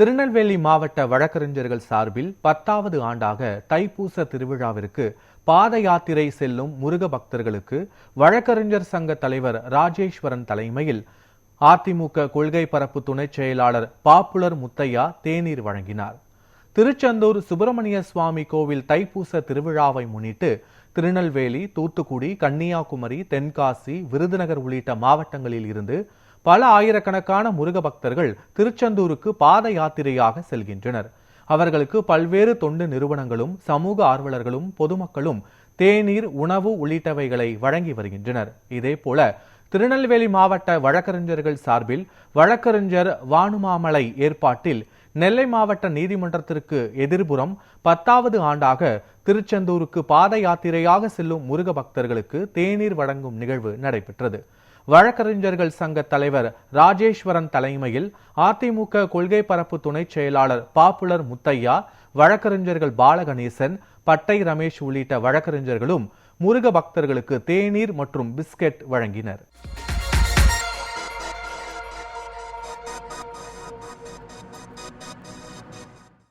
திருநெல்வேலி மாவட்ட வழக்கறிஞர்கள் சார்பில் 10வது ஆண்டாக தைப்பூச திருவிழாவிற்கு பாத யாத்திரை செல்லும் முருக பக்தர்களுக்கு வழக்கறிஞர் சங்க தலைவர் ராஜேஸ்வரன் தலைமையில் அதிமுக கொள்கை பரப்பு துணை செயலாளர் பாப்புலர் முத்தையா தேநீர் வழங்கினார். திருச்செந்தூர் சுப்பிரமணிய சுவாமி கோவில் தைப்பூச திருவிழாவை முன்னிட்டு திருநெல்வேலி, தூத்துக்குடி, கன்னியாகுமரி, தென்காசி, விருதுநகர் உள்ளிட்ட மாவட்டங்களில் இருந்து பல ஆயிரக்கணக்கான முருக பக்தர்கள் திருச்செந்தூருக்கு பாத யாத்திரையாக செல்கின்றனர். அவர்களுக்கு பல்வேறு தொண்டு நிறுவனங்களும் சமூக ஆர்வலர்களும் பொதுமக்களும் தேநீர், உணவு உள்ளிட்டவைகளை வழங்கி வருகின்றனர். இதேபோல திருநெல்வேலி மாவட்ட வழக்கறிஞர்கள் சார்பில் வழக்கறிஞர் வானுமாமலை ஏற்பாட்டில் நெல்லை மாவட்ட நீதிமன்றத்திற்கு எதிர்புறம் 10வது ஆண்டாக திருச்செந்தூருக்கு பாத யாத்திரையாக செல்லும் முருக பக்தர்களுக்கு தேநீர் வழங்கும் நிகழ்வு நடைபெற்றது. வழக்கறிஞர்கள் சங்க தலைவர் ராஜேஸ்வரன் தலைமையில் அதிமுக கொள்கை பரப்பு துணை செயலாளர் பாப்புலர் முத்தையா, வழக்கறிஞர்கள் பாலகணேசன், பட்டை ரமேஷ் உள்ளிட்ட வழக்கறிஞர்களும் முருக பக்தர்களுக்கு தேநீர் மற்றும் பிஸ்கெட் வழங்கினர்.